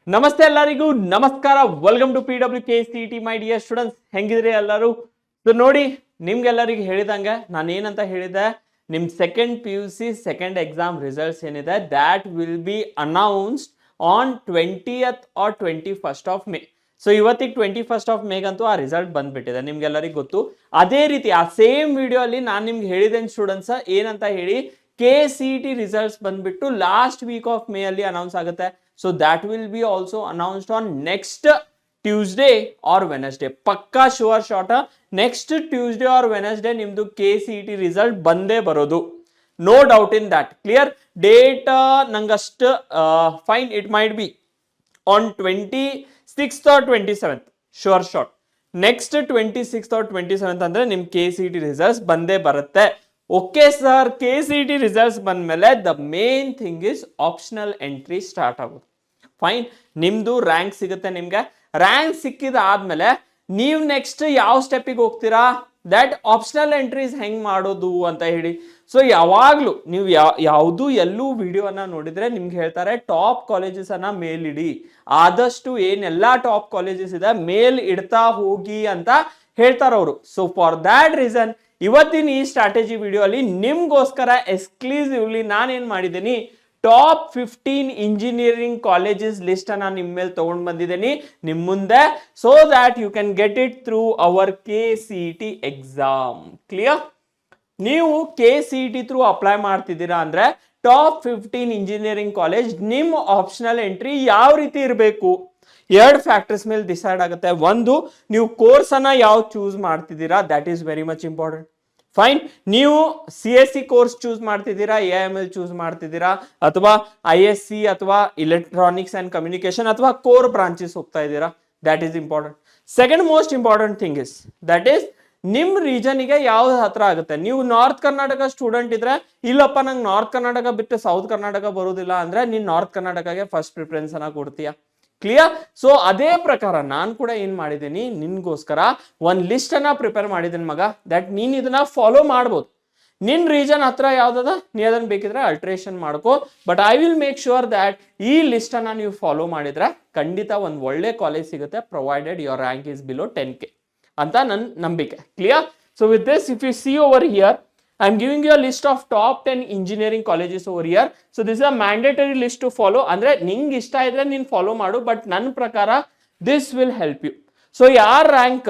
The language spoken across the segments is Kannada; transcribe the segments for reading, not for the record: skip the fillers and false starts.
ನಮಸ್ತೆ ಎಲ್ಲರಿಗೂ ನಮಸ್ಕಾರ. Welcome to PWKCET my dear students. ಹೆಂಗಿದ್ರಿ ಎಲ್ಲರೂ? ಸೊ ನೋಡಿ, ನಿಮ್ಗೆಲ್ಲರಿಗೆ ಹೇಳಿದಂಗೆ ನಾನು ಏನಂತ ಹೇಳಿದೆ, ನಿಮ್ second PUC second exam results ಏನಿದೆ that will be announced on 20th or 21st of May. So ಇವತ್ತಿಗೆ 21st ಆಫ್ ಮೇಗಂತೂ ಆ ರಿಸಲ್ಟ್ ಬಂದ್ಬಿಟ್ಟಿದೆ, ನಿಮ್ಗೆಲ್ಲರಿಗೂ ಗೊತ್ತು. ಅದೇ ರೀತಿ ಆ ಸೇಮ್ ವಿಡಿಯೋ ಅಲ್ಲಿ ನಾನು ನಿಮ್ಗೆ ಹೇಳಿದ್ದೇನೆ ಸ್ಟೂಡೆಂಟ್ಸ್ ಏನಂತ ಹೇಳಿ, KCET ರಿಸಲ್ಟ್ಸ್ ಬಂದ್ಬಿಟ್ಟು ಲಾಸ್ಟ್ ವೀಕ್ ಆಫ್ ಮೇ ಅಲ್ಲಿ ಅನೌನ್ಸ್ ಆಗುತ್ತೆ. So that will be also announced on next Tuesday or Wednesday. ಪಕ್ಕಾ sure shot next Tuesday or Wednesday ನಿಮ್ದು KCET ರಿಸಲ್ಟ್ ಬಂದೇ ಬರೋದು. No doubt in that. Clear? Date ನಂಗಷ್ಟು fine, it might be on 26th or 27th. Sure shot next 26th or 27th ಅಂದ್ರೆ ನಿಮ್ KCET ರಿಸಲ್ಟ್ಸ್ ಬಂದೇ ಬರುತ್ತೆ. ಓಕೆ ಸರ್, KCET ರಿಸಲ್ಟ್ಸ್ ಬಂದ್ಮೇಲೆ the main thing is optional entry start ಆಗುತ್ತೆ. ಫೈನ್, ನಿಮ್ದು ರ್ಯಾಂಕ್ ಸಿಗುತ್ತೆ. ನಿಮ್ಗೆ ರ್ಯಾಂಕ್ ಸಿಕ್ಕಿದಾದ್ಮೇಲೆ ನೀವು ನೆಕ್ಸ್ಟ್ ಯಾವ ಸ್ಟೆಪ್ಪಿಗೆ ಹೋಗ್ತೀರಾ, ದಟ್ ಆಪ್ಷನಲ್ ಎಂಟ್ರೀಸ್ ಹೆಂಗ್ ಮಾಡೋದು ಅಂತ ಹೇಳಿ. ಸೊ ಯಾವಾಗ್ಲೂ ನೀವು ಯಾವುದು ಎಲ್ಲೂ ವಿಡಿಯೋನ ನೋಡಿದ್ರೆ ನಿಮ್ಗೆ ಹೇಳ್ತಾರೆ ಟಾಪ್ ಕಾಲೇಜಸ್ ಅನ್ನ ಮೇಲಿಡಿ, ಆದಷ್ಟು ಏನೆಲ್ಲಾ ಟಾಪ್ ಕಾಲೇಜಸ್ ಇದೆ ಮೇಲ್ ಇಡ್ತಾ ಹೋಗಿ ಅಂತ ಹೇಳ್ತಾರ ಅವರು. ಸೊ ಫಾರ್ ದ್ಯಾಟ್ ರೀಸನ್ ಇವತ್ತಿನ ಈ ಸ್ಟ್ರಾಟಜಿ ವಿಡಿಯೋ ಅಲ್ಲಿ ನಿಮ್ಗೋಸ್ಕರ ಎಕ್ಸ್ಕ್ಲೂಸಿವ್ಲಿ ನಾನೇನ್ ಮಾಡಿದ್ದೀನಿ, ಟಾಪ್ 15 ಇಂಜಿನಿಯರಿಂಗ್ ಕಾಲೇಜಸ್ ಲಿಸ್ಟ್ ಅನ್ನ ನಿಮ್ಮ ಮೇಲೆ ತಗೊಂಡ್ ಬಂದಿದ್ದೀನಿ ನಿಮ್ ಮುಂದೆ, so that you can get it through our KCET exam. Clear? ನೀವು KCET ಥ್ರೂ ಅಪ್ಲೈ ಮಾಡ್ತಿದ್ದೀರಾ ಅಂದ್ರೆ ಟಾಪ್ 15 ಇಂಜಿನಿಯರಿಂಗ್ ಕಾಲೇಜ್ ನಿಮ್ ಆಪ್ಷನಲ್ ಎಂಟ್ರಿ ಯಾವ ರೀತಿ ಇರಬೇಕು, ಎರಡು ಫ್ಯಾಕ್ಟರ್ಸ್ ಮೇಲೆ ಡಿಸೈಡ್ ಆಗುತ್ತೆ. ಒಂದು, ನೀವು ಕೋರ್ಸ್ ಅನ್ನ ಯಾವ ಚೂಸ್ ಮಾಡ್ತಿದ್ದೀರಾ, that is very much important. Fine, ನೀವು CSC ಕೋರ್ಸ್ ಚೂಸ್ ಮಾಡ್ತಿದ್ದೀರಾ, AIML ಚೂಸ್ ಮಾಡ್ತಿದ್ದೀರಾ, ಅಥವಾ ISC ಅಥವಾ ಇಲೆಕ್ಟ್ರಾನಿಕ್ಸ್ ಅಂಡ್ ಕಮ್ಯುನಿಕೇಶನ್ ಅಥವಾ ಕೋರ್ ಬ್ರಾಂಚಸ್ ಹೋಗ್ತಾ ಇದ್ದೀರಾ, that is important. Second most important thing is that is ನಿಮ್ ರೀಜನ್ಗೆ ಯಾವ್ದು ಹತ್ರ ಆಗುತ್ತೆ. ನೀವು ನಾರ್ತ್ ಕರ್ನಾಟಕ ಸ್ಟೂಡೆಂಟ್ ಇದ್ರೆ, ಇಲ್ಲಪ್ಪ ನಂಗೆ ನಾರ್ತ್ ಕರ್ನಾಟಕ ಬಿಟ್ಟು ಸೌತ್ ಕರ್ನಾಟಕ ಬರೋದಿಲ್ಲ ಅಂದ್ರೆ ನೀನ್ ನಾರ್ತ್ ಕರ್ನಾಟಕಗೆ ಫಸ್ಟ್ ಪ್ರಿಫರೆನ್ಸ್ ಅನ್ನ ಕೊಡ್ತೀಯಾ. ಕ್ಲಿಯರ್? ಸೊ ಅದೇ ಪ್ರಕಾರ ನಾನು ಕೂಡ ಏನ್ ಮಾಡಿದ್ದೀನಿ, ನಿನ್ಗೋಸ್ಕರ ಒಂದ್ ಲಿಸ್ಟ್ ಅನ್ನ ಪ್ರಿಪೇರ್ ಮಾಡಿದ್ದೀನಿ ಮಗ, ದಟ್ ನೀನ್ ಇದನ್ನ ಫಾಲೋ ಮಾಡ್ಬೋದು. ನಿನ್ ರೀಜನ್ ಹತ್ರ ಯಾವ್ದದ ನೀ ಅದನ್ನ ಬೇಕಿದ್ರೆ ಅಲ್ಟ್ರೇಷನ್ ಮಾಡ್ಕೋ, but I will make sure that ಈ ಲಿಸ್ಟ್ ಅನ್ನ ನೀವು ಫಾಲೋ ಮಾಡಿದ್ರೆ ಖಂಡಿತ ಒಂದ್ ಒಳ್ಳೆ ಕಾಲೇಜ್ ಸಿಗುತ್ತೆ, provided your rank is below 10K ಅಂತ ನನ್ನ ನಂಬಿಕೆ. Clear? So with this, if you see over here, I am giving you a list of top 10 engineering colleges over here. So this is a mandatory list to follow. ಅಂದ್ರೆ ನಿಂಗೆ ಇಷ್ಟ ಇದ್ರೆ ನೀನು ಫಾಲೋ ಮಾಡು, ಬಟ್ ನನ್ನ ಪ್ರಕಾರ this will help you. So ಯಾರ rank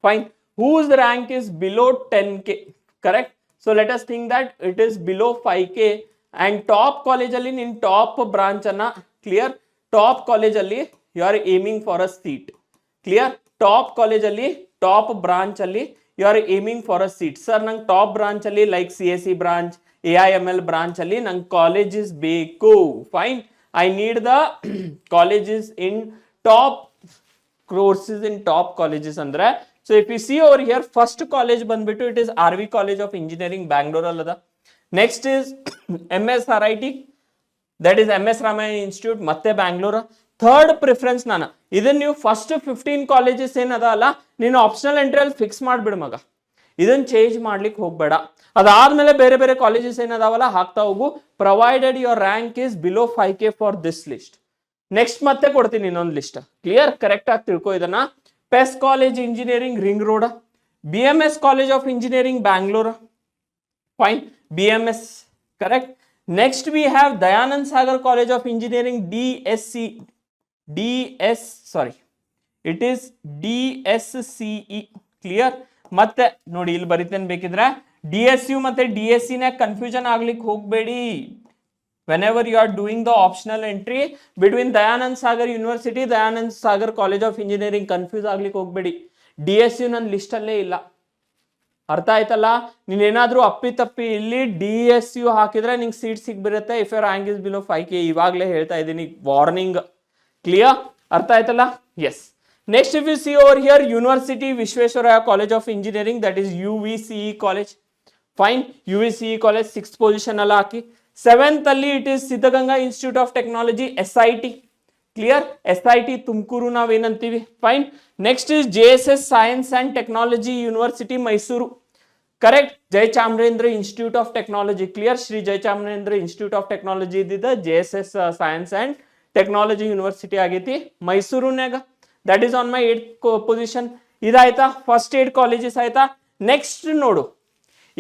fine, whose rank is below 10K, correct? So let us think that it is below 5K and top college ಅಲ್ಲಿ ನಿನ್ ಟಾಪ್ ಬ್ರಾಂಚ್ ಅನ್ನ, ಕ್ಲಿಯರ್, ಟಾಪ್ ಕಾಲೇಜ್ ಅಲ್ಲಿ you are aiming for a seat. Clear? Top college ಅಲ್ಲಿ ಟಾಪ್ ಬ್ರಾಂಚ್ ಅಲ್ಲಿ you are aiming for a seat. Sir ನಂಗೆ ಟಾಪ್ ಬ್ರಾಂಚ್ ಅಲ್ಲಿ like CSE branch, AIML branch ಅಲ್ಲಿ ನಂಗೆ ಕಾಲೇಜಸ್ ಬೇಕು. Fine, I need the colleges in top courses in top colleges ಅಂದ್ರೆ. So if you see over here, first college ಬಂದ್ಬಿಟ್ಟು it is RV college of engineering Bangalore ಅಲ್ಲದ. Next is MSRIT, that is MS Ramayana institute, ಮತ್ತೆ ಬ್ಯಾಂಗ್ಳೂರ್. ಥರ್ಡ್ ಪ್ರಿಫರೆನ್ಸ್ ನಾನು ಇದನ್ನ ನೀವು ಫಸ್ಟ್ 15 ಕಾಲೇಜಸ್ ಏನದ ಅಲ್ಲ, ನೀನು ಆಪ್ಷನಲ್ ಎಂಟ್ರಿ ಅಲ್ಲಿ ಫಿಕ್ಸ್ ಮಾಡ್ಬಿಡು ಮಗ, ಇದನ್ನ ಚೇಂಜ್ ಮಾಡ್ಲಿಕ್ಕೆ ಹೋಗ್ಬೇಡ. ಅದಾದ್ಮೇಲೆ ಬೇರೆ ಬೇರೆ ಕಾಲೇಜಸ್ ಏನದಾವಲ್ಲ ಹಾಕ್ತಾ ಹೋಗು, provided your rank is below 5K for this list. Next ಮತ್ತೆ ಕೊಡ್ತೀನಿ ಇನ್ನೊಂದು ಲಿಸ್ಟ್. ಕ್ಲಿಯರ್? ಕರೆಕ್ಟ್ ಆಗಿ ತಿಳ್ಕೊ ಇದನ್ನ. PES college engineering ring road, BMS college of engineering Bangalore, fine, BMS, correct. Next we have Dayanand Sagar College of Engineering, it is DSCE. Clear? ಮತ್ತೆ ನೋಡಿ ಇಲ್ಲಿ ಬರಿತೇನೆ, ಬೇಕಿದ್ರೆ DSU ಮತ್ತೆ DSC ನ ಕನ್ಫ್ಯೂಷನ್ ಆಗ್ಲಿಕ್ಕೆ ಹೋಗಬೇಡಿ. whenever you are doing the optional entry between Dayanand Sagar University, Dayanand Sagar College of Engineering, confuse ಆಗ್ಲಿಕ್ಕೆ ಹೋಗಬೇಡಿ. DSU ನನ್ನ ಲಿಸ್ಟ್ ಅಲ್ಲೇ ಇಲ್ಲ, ಅರ್ಥ ಆಯ್ತಲ್ಲ? ನೀನೇನಾದ್ರೂ ಅಪ್ಪಿ ತಪ್ಪಿ ಇಲ್ಲಿ DSU ಹಾಕಿದ್ರೆ ನಿಂಗೆ ಸೀಟ್ ಸಿಗ್ಬಿರುತ್ತೆ if your rank is below 5K. ಇವಾಗಲೇ ಹೇಳ್ತಾ ಇದ್ದೀನಿ, ವಾರ್ನಿಂಗ್. ಕ್ಲಿಯರ್? ಅರ್ಥ ಆಯ್ತಲ್ಲ? Yes. Next if you see over here, university Visvesvaraya college of engineering, that is UVCE college. Fine, UVCE college 6th position ಅಲ್ಲ ಹಾಕಿ. 7th ಅಲ್ಲಿ it is Siddaganga institute of technology, SIT. Clear? SIT Tumakuru ನಾವೇನಂತೀವಿ. Fine. Next is JSS science and technology university Mysuru, correct. Jayachamarajendra institute of technology. Clear? Shri Jayachamarajendra institute of technology ಇದ್ದಿದ್ದ JSS science and technology university ಆಗೈತಿ ಮೈಸೂರಿನಾಗ. That is on my 8th position. ಇದಾಯ್ತಾ, ಫಸ್ಟ್ 8 ಕಾಲೇಜಸ್ ಆಯ್ತಾ. ನೆಕ್ಸ್ಟ್ ನೋಡು,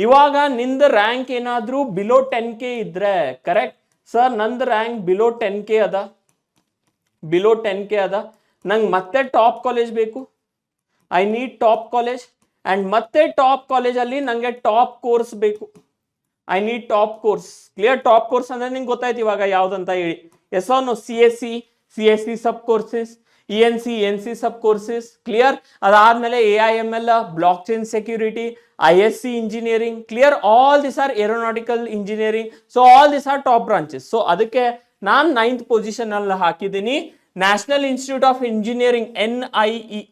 ಇವಾಗ ನಿಂದ ರ್ಯಾಂಕ್ ಏನಾದ್ರೂ ಬಿಲೋ 10K ಇದ್ರೆ, ಕರೆಕ್ಟ್ ಸರ್ ನಂದು ರ್ಯಾಂಕ್ ಬಿಲೋ 10K ಅದ, ಬಿಲೋ 10K ಅದ, ನಂಗೆ ಮತ್ತೆ ಟಾಪ್ ಕಾಲೇಜ್ ಬೇಕು, I need top college. And ಮತ್ತೆ ಟಾಪ್ ಕಾಲೇಜಲ್ಲಿ ನಂಗೆ ಟಾಪ್ ಕೋರ್ಸ್ ಬೇಕು, I need top course. Clear? Top course ಅಂದ್ರೆ ನಿಂಗೆ ಗೊತ್ತಾಯ್ತು ಇವಾಗ ಯಾವ್ದಂತ ಹೇಳಿ. Yes or no? CSC sub courses, ENC sub courses. Clear? ಅದಾದ್ಮೇಲೆ AIML, block chain security, ISC engineering. Clear? All this are aeronautical engineering. So all this are top branches. So ಅದಕ್ಕೆ ನಾನು 9th ಪೊಸಿಷನ್ ಅಲ್ಲಿ ಹಾಕಿದ್ದೀನಿ national institute of engineering NIE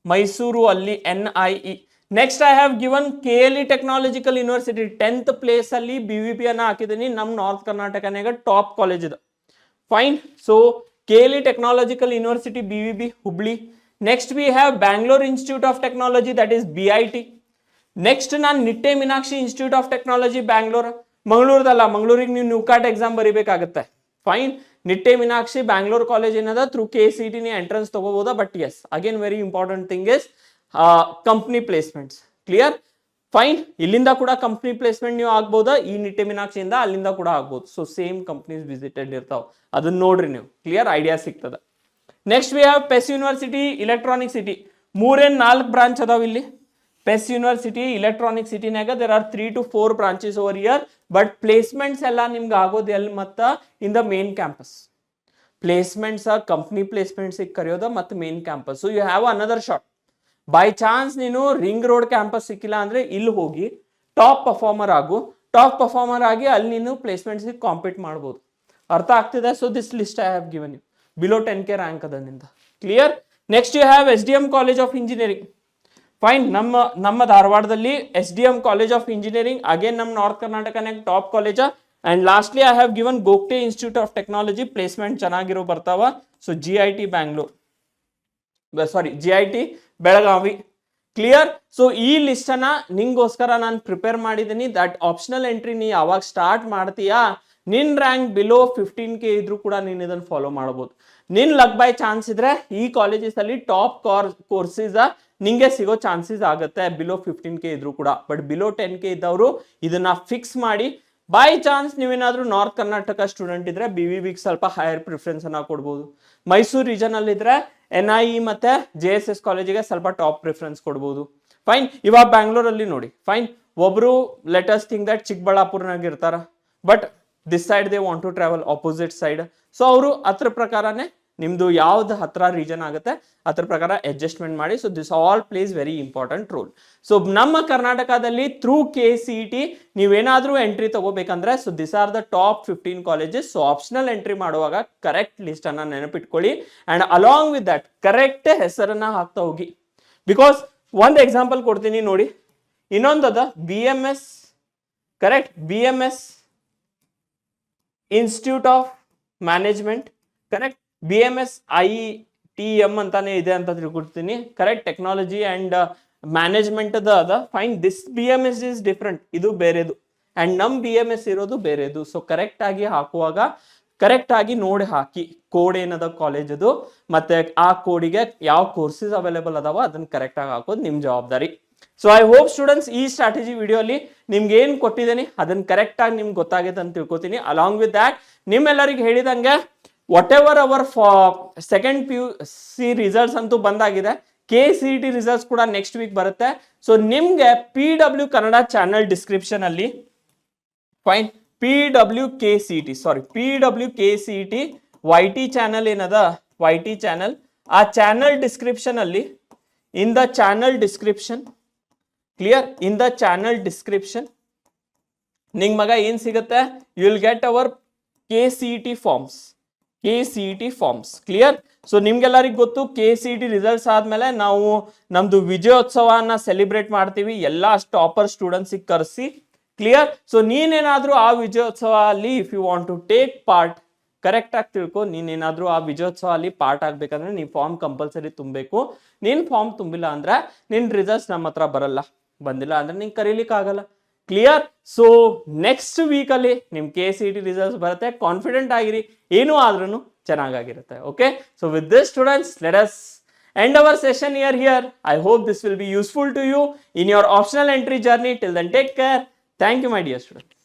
Mysuru ಅಲ್ಲಿ NIE. Next I have given KLE technological university 10th place ಅಲ್ಲಿ BVP ಅನ್ನ ಹಾಕಿದ್ದೀನಿ. ನಮ್ಮ ನಾರ್ತ್ ಕರ್ನಾಟಕನಾಗ ಟಾಪ್ ಕಾಲೇಜ್ ಇದೆ. Fine. So KLE technological university BVB Hubli. Next we have Bangalore institute of technology, that is BIT. Next ನಾನು Nitte Meenakshi institute of technology Bangalore. ಮಂಗಳೂರದಲ್ಲ, ಮಂಗಳೂರಿಗೆ ನೀವು ನ್ಯೂಕಾಟ್ ಎಕ್ಸಾಮ್ ಬರೀಬೇಕಾಗುತ್ತೆ. ಫೈನ್. ನಿಟ್ಟೆ ಮೀನಾಕ್ಷಿ ಬ್ಯಾಂಗ್ಳೂರ್ ಕಾಲೇಜ್ ಏನದ ಥ್ರೂ KCET ನೀ ಎಂಟ್ರೆನ್ಸ್ ತಗೋಬೋದಾ. But yes again very important thing is company placements. Clear? Fine. ಇಲ್ಲಿಂದ ಕೂಡ ಕಂಪ್ನಿ ಪ್ಲೇಸ್ಮೆಂಟ್ ನೀವು ಆಗ್ಬೋದಾ, ಈ ನಿಟ್ಟೆ ಮೀನಾಕ್ಷಿಯಿಂದ ಅಲ್ಲಿಂದ ಕೂಡ ಆಗ್ಬೋದು. ಸೊ ಸೇಮ್ ಕಂಪ್ನೀಸ್ ವಿಸಿಟೆಡ್ ಇರ್ತಾವ, ಅದನ್ನ ನೋಡ್ರಿ ನೀವು. ಕ್ಲಿಯರ್? ಐಡಿಯಾ ಸಿಗ್ತದೆ. Next we have PES university electronic city. 3-4 branch ಅದಾವ ಇಲ್ಲಿ. PES ಯೂನಿವರ್ಸಿಟಿ ಇಲೆಕ್ಟ್ರಾನಿಕ್ ಸಿಟಿನಾಗ there are 3 to 4 branches over year. But placements ಎಲ್ಲ ನಿಮ್ಗೆ ಆಗೋದು ಎಲ್ಲಿ ಮತ್ತ in the main campus. Placements company placements ಕರೆಯೋದ ಮತ್ತು main campus. So you have another shot. By chance ನೀನು ರಿಂಗ್ ರೋಡ್ ಕ್ಯಾಂಪಸ್ ಸಿಕ್ಕಿಲ್ಲ ಅಂದ್ರೆ ಇಲ್ಲಿ ಹೋಗಿ ಟಾಪ್ ಪರ್ಫಾರ್ಮರ್ ಆಗು. ಟಾಪ್ ಪರ್ಫಾರ್ಮರ್ ಆಗಿ ಅಲ್ಲಿ ನೀನು ಪ್ಲೇಸ್ಮೆಂಟ್ಸ್ಗೆ ಕಾಂಪೀಟ್ ಮಾಡ್ಬೋದು. ಅರ್ಥ ಆಗ್ತಿದೆ? So this list I have given you. Below 10K rank ಅದರಿಂದ. Clear? Next you have SDM college of engineering. Fine. ನಮ್ಮ ಧಾರವಾಡದಲ್ಲಿ SDM college of engineering, again ನಮ್ಮ ನಾರ್ತ್ ಕರ್ನಾಟಕನಾಗ ಟಾಪ್ ಕಾಲೇಜ. And lastly I have given Gogte institute of technology. Placement ಚೆನ್ನಾಗಿರೋ ಬರ್ತಾವ. So GIT Bangalore, sorry GIT Belagavi. Clear? So ಈ ಲಿಸ್ಟ್ ಅನ್ನ ನಿಂಗೋಸ್ಕರ ನಾನು ಪ್ರಿಪೇರ್ ಮಾಡಿದ್ದೀನಿ. ದಟ್ ಆಪ್ಷನಲ್ ಎಂಟ್ರಿ ನೀ ಯಾವಾಗ ಸ್ಟಾರ್ಟ್ ಮಾಡ್ತೀಯಾ, ನಿನ್ ರ್ಯಾಂಕ್ ಬಿಲೋ 15K ಇದ್ರೂ ಕೂಡ ನೀನ್ ಇದನ್ನ ಫಾಲೋ ಮಾಡಬಹುದು. ನಿನ್ ಲಕ್ ಬೈ ಚಾನ್ಸ್ ಇದ್ರೆ ಈ ಕಾಲೇಜಸ್ ಅಲ್ಲಿ ಟಾಪ್ ಕೋರ್ಸಸ್ ನಿಂಗೆ ಸಿಗೋ ಚಾನ್ಸಸ್ ಆಗುತ್ತೆ ಬಿಲೋ 15K ಇದ್ರೂ ಕೂಡ. ಬಟ್ ಬಿಲೋ 10K ಇದ್ದವರು ಇದನ್ನ ಫಿಕ್ಸ್ ಮಾಡಿ. ಬೈ ಚಾನ್ಸ್ ನೀವೇನಾದ್ರೂ ನಾರ್ತ್ ಕರ್ನಾಟಕ ಸ್ಟೂಡೆಂಟ್ ಇದ್ರೆ BVBಗೆ ಸ್ವಲ್ಪ ಹೈಯರ್ ಪ್ರಿಫರೆನ್ಸ್ ಅನ್ನ ಕೊಡ್ಬೋದು. ಮೈಸೂರು ರೀಜನ್ ಅಲ್ಲಿ ಇದ್ರೆ NIE ಮತ್ತೆ JSS ಕಾಲೇಜಿಗೆ ಸ್ವಲ್ಪ ಟಾಪ್ ಪ್ರಿಫರೆನ್ಸ್ ಕೊಡ್ಬೋದು. ಫೈನ್. ಇವಾಗ ಬ್ಯಾಂಗ್ಳೂರಲ್ಲಿ ನೋಡಿ, ಫೈನ್, ಒಬ್ರು ಲೆಟಸ್ ಥಿಂಕ್ ದಟ್ ಚಿಕ್ಕಬಳ್ಳಾಪುರ್ನಾಗ ಇರ್ತಾರ, but this side they want to travel opposite side. So ಅವರು ಅದ್ರ ಪ್ರಕಾರನೇ ನಿಮ್ದು ಯಾವ್ದು ಹತ್ರ ರೀಜನ್ ಆಗುತ್ತೆ ಅದ್ರ ಪ್ರಕಾರ ಅಡ್ಜಸ್ಟ್ಮೆಂಟ್ ಮಾಡಿ. So this all place very important role. So ನಮ್ಮ ಕರ್ನಾಟಕದಲ್ಲಿ ಥ್ರೂ KCET ನೀವೇನಾದ್ರೂ ಎಂಟ್ರಿ ತಗೋಬೇಕಂದ್ರೆ, so this are the top 15 colleges. So optional entry ಮಾಡುವಾಗ ಕರೆಕ್ಟ್ ಲಿಸ್ಟ್ ಅನ್ನ ನೆನಪಿಟ್ಕೊಳ್ಳಿ. And along with that correct ಹೆಸರನ್ನ ಹಾಕ್ತಾ ಹೋಗಿ. ಬಿಕಾಸ್ ಒಂದು ಎಕ್ಸಾಂಪಲ್ ಕೊಡ್ತೀನಿ ನೋಡಿ. ಇನ್ನೊಂದದ BMS, correct, BMS institute of management, correct, BMS ITM ಅಂತಾನೆ ಇದೆ ಅಂತ ತಿಳ್ಕೊಡ್ತೀನಿ. ಕರೆಕ್ಟ್? ಟೆಕ್ನಾಲಜಿ ಅಂಡ್ ಮ್ಯಾನೇಜ್ಮೆಂಟ್ ಅದ. Fine. This BMS is different, ಇದು ಬೇರೆದು. ಅಂಡ್ ನಮ್ BMS ಇರೋದು ಬೇರೆದು. ಸೊ ಕರೆಕ್ಟ್ ಆಗಿ ಹಾಕುವಾಗ ಕರೆಕ್ಟ್ ಆಗಿ ನೋಡಿ ಹಾಕಿ. ಕೋಡ್ ಏನದ ಕಾಲೇಜ್ ಅದು, ಮತ್ತೆ ಆ ಕೋಡಿಗೆ ಯಾವ ಕೋರ್ಸಸ್ ಅವೈಲೇಬಲ್ ಅದಾವ ಅದನ್ನ ಕರೆಕ್ಟ್ ಆಗಿ ಹಾಕೋದು ನಿಮ್ ಜವಾಬ್ದಾರಿ. ಸೊ ಐ ಹೋಪ್ ಸ್ಟೂಡೆಂಟ್ಸ್ ಈ ಸ್ಟ್ರಾಟಜಿ ವಿಡಿಯೋ ಅಲ್ಲಿ ನಿಮ್ಗೆ ಏನ್ ಕೊಟ್ಟಿದ್ದೀನಿ ಅದನ್ನ ಕರೆಕ್ಟ್ ಆಗಿ ನಿಮ್ಗೆ ಗೊತ್ತಾಗಿದೆ ಅಂತ ತಿಳ್ಕೊತೀನಿ. ಅಲಾಂಗ್ ವಿತ್ ದ್ಯಾಟ್ ನಿಮ್ಮೆಲ್ಲರಿಗೆ ಹೇಳಿದಂಗೆ whatever our second PUC results ಅಂತೂ ಬಂದಾಗಿದೆ. KCET ರಿಸಲ್ಟ್ಸ್ ಕೂಡ ನೆಕ್ಸ್ಟ್ ವೀಕ್ ಬರುತ್ತೆ. ಸೊ ನಿಮ್ಗೆ PW ಕನ್ನಡ ಚಾನಲ್ ಡಿಸ್ಕ್ರಿಪ್ಷನ್ ಅಲ್ಲಿ, ಫೈನ್, PWKCET YT ಚಾನಲ್ ಏನದ, YT ಚಾನಲ್, ಆ ಚಾನಲ್ ಡಿಸ್ಕ್ರಿಪ್ಷನ್ ಅಲ್ಲಿ in the channel description, clear, in the channel description ನಿಂಗ್ ಮಗ ಏನ್ ಸಿಗುತ್ತೆ, you will get our KCET forms. Clear? So ನಿಮ್ಗೆಲ್ಲರಿಗೂ ಗೊತ್ತು KCET ರಿಸಲ್ಟ್ಸ್ ಆದ್ಮೇಲೆ ನಾವು ನಮ್ದು ವಿಜಯೋತ್ಸವನ ಸೆಲಿಬ್ರೇಟ್ ಮಾಡ್ತೀವಿ ಎಲ್ಲಾ ಟಾಪರ್ ಸ್ಟೂಡೆಂಟ್ಸ್ ಕರೆಸಿ. ಕ್ಲಿಯರ್? ಸೊ ನೀನೇನಾದ್ರೂ ಆ ವಿಜಯೋತ್ಸವ ಅಲ್ಲಿ if you want to take part, correct ಆಗಿ ತಿಳ್ಕೊ, ನೀನೇನಾದ್ರೂ ಆ ವಿಜಯೋತ್ಸವ ಅಲ್ಲಿ ಪಾರ್ಟ್ ಆಗ್ಬೇಕಂದ್ರೆ ನೀನ್ ಫಾರ್ಮ್ ಕಂಪಲ್ಸರಿ ತುಂಬಬೇಕು. ನೀನ್ ಫಾರ್ಮ್ ತುಂಬಿಲ್ಲ ಅಂದ್ರೆ ನಿನ್ ರಿಸಲ್ಟ್ಸ್ ನಮ್ಮ ಹತ್ರ ಬರಲ್ಲ, ಬಂದಿಲ್ಲ ಅಂದ್ರೆ ನಿಂಗೆ ಕರೀಲಿಕ್ಕೆ ಆಗಲ್ಲ. ಕ್ಲಿಯರ್? ಸೊ ನೆಕ್ಸ್ಟ್ ವೀಕ್ ಅಲ್ಲಿ ನಿಮ್ KCET ರಿಸಲ್ಟ್ಸ್ ಬರುತ್ತೆ. ಕಾನ್ಫಿಡೆಂಟ್ ಆಗಿರಿ. ಏನೂ ಆದ್ರೂ ಚೆನ್ನಾಗಿರುತ್ತೆ. Okay, so with this students let us end our session here. I hope this will be useful to you in your optional entry journey. Till then, take care. Thank you, my dear students.